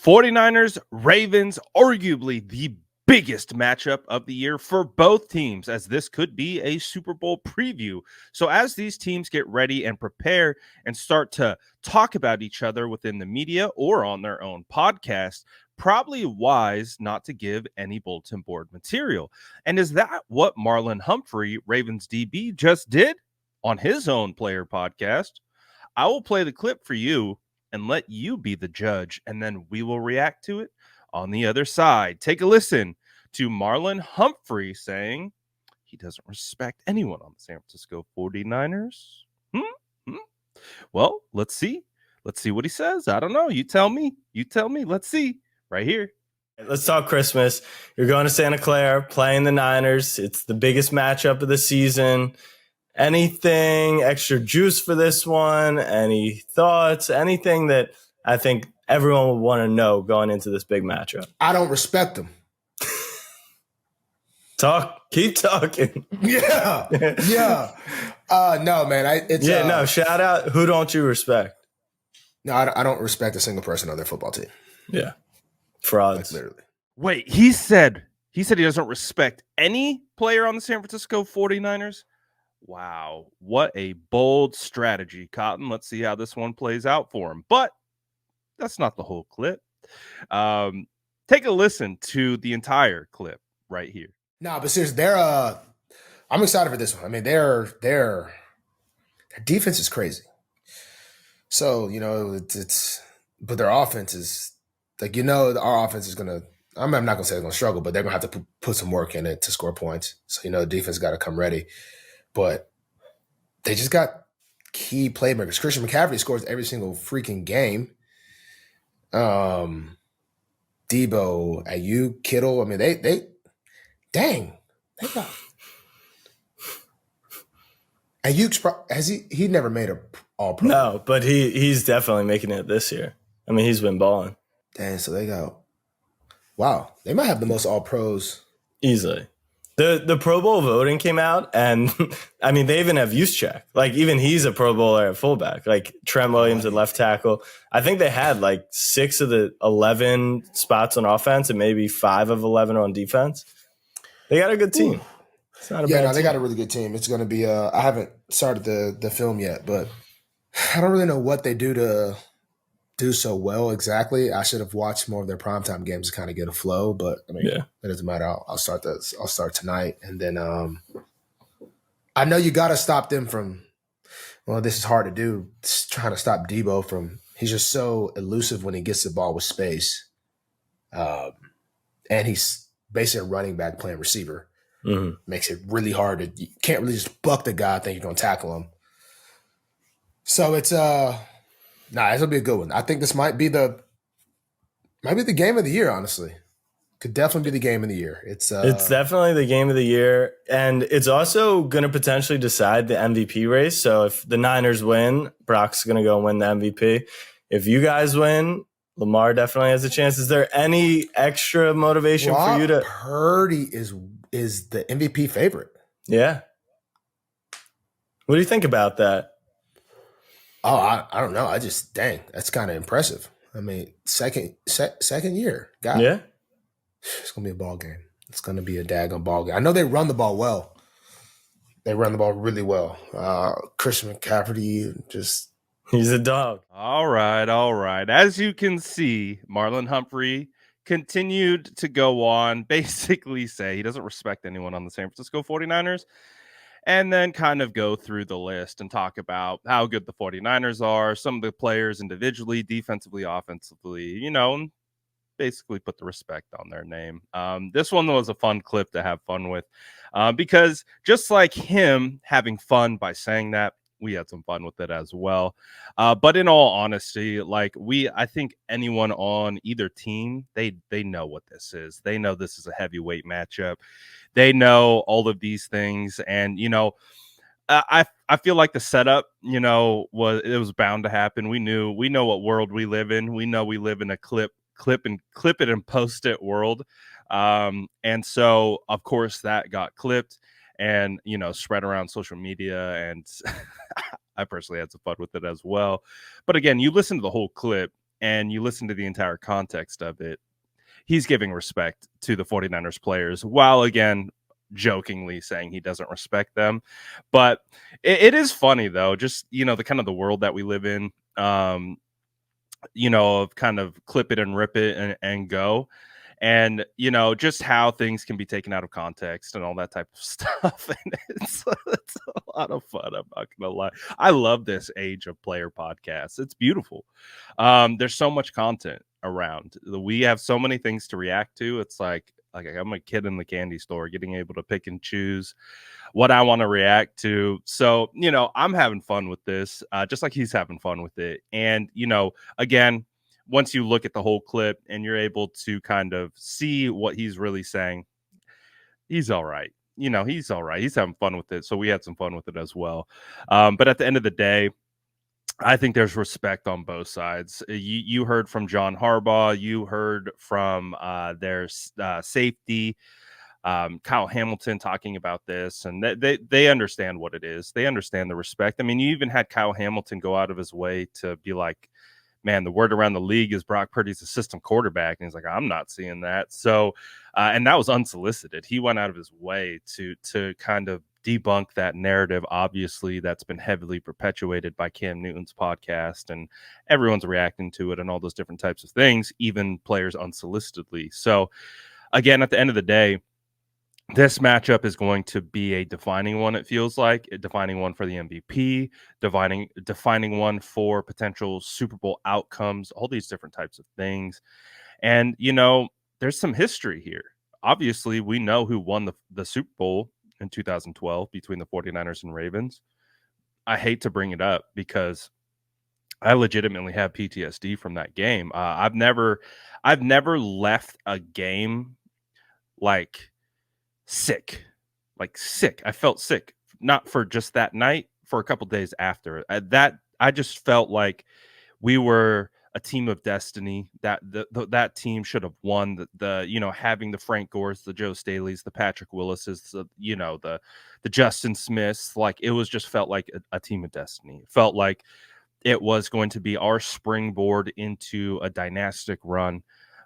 49ers, Ravens, arguably the biggest matchup of the year for both teams, as this could be a Super Bowl preview. So as these teams get ready and prepare and start to talk about each other within the media or on their own podcast, probably wise not to give any bulletin board material. And is that what Marlon Humphrey, Ravens DB, just did on his own player podcast? I will play the clip for you and let you be the judge, and then we will react to it on the other side. Take a listen to Marlon Humphrey saying he doesn't respect anyone on the San Francisco 49ers. Well, let's see. Let's see what he says. I don't know. You tell me. Let's see. Right here. Let's talk Christmas. You're going to Santa Clara, playing the Niners. It's the biggest matchup of the season. Anything extra juice for this one? Any thoughts? Anything that I think everyone would want to know going into this big matchup? I don't respect them. Keep talking. Yeah. No, man. Shout out. Who don't you respect? No, I don't respect a single person on their football team. Yeah. Frauds. Like, literally. Wait, he said he doesn't respect any player on the San Francisco 49ers. Wow, what a bold strategy, Cotton. Let's see how this one plays out for him. But that's not the whole clip. Take a listen to the entire clip right here. No, but seriously, I'm excited for this one. I mean, their defense is crazy. So, but their offense is like, our offense is gonna. I'm not gonna say they're gonna struggle, but they're gonna have to put some work in it to score points. So, the defense got to come ready. But they just got key playmakers. Christian McCaffrey scores every single freaking game. Debo, Ayuk, Kittle. I mean, they got Ayuk's he never made a all pro. No, but he's definitely making it this year. I mean, he's been balling. Dang, so they might have the most all pros easily. The Pro Bowl voting came out, and I mean, they even have Juszczyk. Like, even he's a Pro Bowler at fullback. Like, Trent Williams at left tackle. I think they had like 6 of the 11 spots on offense and maybe 5 of 11 on defense. They got a good team. It's not a bad team. They got a really good team. It's going to be I haven't started the film yet, but I don't really know what they do to do so well exactly. I should have watched more of their primetime games to kind of get a flow, but I mean, It doesn't matter. I'll start tonight, and then I know you got to stop them from. Well, this is hard to do. Trying to stop Debo from. He's just so elusive when he gets the ball with space, and he's basically a running back playing receiver. Mm-hmm. Makes it really hard to. You can't really just buck the guy. Think you're gonna tackle him. So it's this will be a good one. I think this might be the game of the year, honestly. Could definitely be the game of the year. It's definitely the game of the year, and it's also going to potentially decide the MVP race. So if the Niners win, Brock's going to go and win the MVP. If you guys win, Lamar definitely has a chance. Is there any extra motivation for you to? Purdy is the MVP favorite. Yeah. What do you think about that? Oh, I don't know. That's kind of impressive. I mean, second year, guy. Yeah. It's gonna be a ball game. It's gonna be a daggone ball game. I know they run the ball well. They run the ball really well. Christian McCaffrey he's a dog. All right. As you can see, Marlon Humphrey continued to go on, basically say he doesn't respect anyone on the San Francisco 49ers. And then kind of go through the list and talk about how good the 49ers are, some of the players individually, defensively, offensively, basically put the respect on their name. This one was a fun clip to have fun with because just like him having fun by saying that, we had some fun with it as well. But in all honesty, I think anyone on either team, they know what this is. They know this is a heavyweight matchup. They know all of these things. And, I feel like the setup, was bound to happen. We know what world we live in. We know we live in a clip it and post it world. And so, of course, that got clipped and, spread around social media. And I personally had some fun with it as well. But again, you listen to the whole clip and you listen to the entire context of it, he's giving respect to the 49ers players while again jokingly saying he doesn't respect them. But it is funny though, just the kind of the world that we live in, of kind of clip it and rip it and go. And just how things can be taken out of context and all that type of stuff. And it's a lot of fun. I'm not gonna lie. I love this age of player podcasts. It's beautiful. There's so much content around. We have so many things to react to. It's like I'm a kid in the candy store, getting able to pick and choose what I want to react to. So I'm having fun with this, just like he's having fun with it. And again, once you look at the whole clip and you're able to kind of see what he's really saying, he's all right. He's all right. He's having fun with it. So we had some fun with it as well. But at the end of the day, I think there's respect on both sides. You heard from John Harbaugh. You heard from their safety, Kyle Hamilton, talking about this, and they understand what it is. They understand the respect. I mean, you even had Kyle Hamilton go out of his way to be like, man, the word around the league is Brock Purdy's a system quarterback. And he's like, I'm not seeing that. So, and that was unsolicited. He went out of his way to kind of debunk that narrative. Obviously, that's been heavily perpetuated by Cam Newton's podcast, and everyone's reacting to it and all those different types of things, even players unsolicitedly. So, again, at the end of the day, this matchup is going to be a defining one. It feels like a defining one for the MVP, defining one for potential Super Bowl outcomes, all these different types of things. And there's some history here. Obviously, we know who won the Super Bowl in 2012 between the 49ers and Ravens. I hate to bring it up because I legitimately have PTSD from that game. I've never left a game like sick. I felt sick, not for just that night, for a couple days after that. I just felt like we were a team of destiny, that that team should have won. The having the Frank Gores, the Joe Staley's, the Patrick Willis's, the Justin Smiths, like it was just felt like a team of destiny. It felt like it was going to be our springboard into a dynastic run.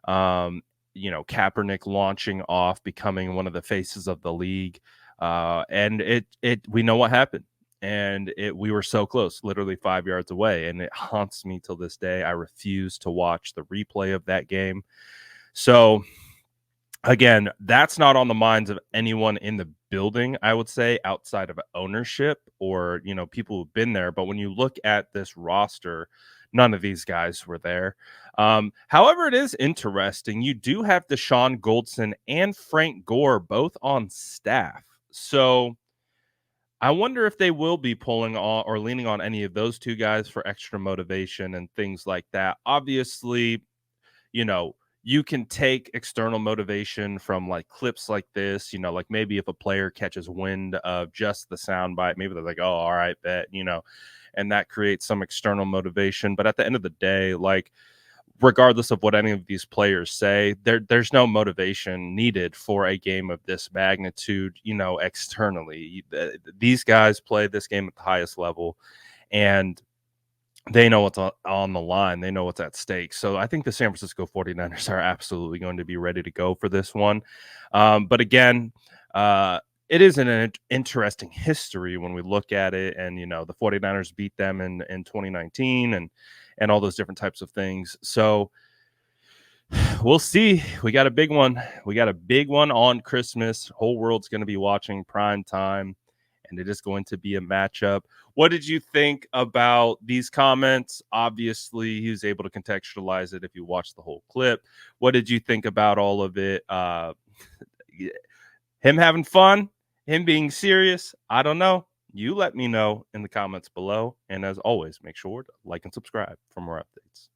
Kaepernick launching off, becoming one of the faces of the league. And we know what happened. And we were so close, literally 5 yards away. And it haunts me till this day. I refuse to watch the replay of that game. So again, that's not on the minds of anyone in the building, I would say, outside of ownership or, people who've been there. But when you look at this roster, none of these guys were there. However, it is interesting. You do have Deshaun Goldson and Frank Gore both on staff. So I wonder if they will be pulling on or leaning on any of those two guys for extra motivation and things like that. Obviously, you can take external motivation from like clips like this, like maybe if a player catches wind of just the soundbite, maybe they're like, oh, all right, bet, and that creates some external motivation. But at the end of the day, like, regardless of what any of these players say, there's no motivation needed for a game of this magnitude, externally. These guys play this game at the highest level, and they know what's on the line. They know what's at stake. So I think the San Francisco 49ers are absolutely going to be ready to go for this one. But again, it is an interesting history when we look at it. And, the 49ers beat them in 2019 and all those different types of things. So we'll see. We got a big one. We got a big one on Christmas. Whole world's going to be watching prime time, and it is going to be a matchup. What did you think about these comments? Obviously, he was able to contextualize it if you watch the whole clip. What did you think about all of it? Him having fun, him being serious, I don't know. You let me know in the comments below. And as always, make sure to like and subscribe for more updates.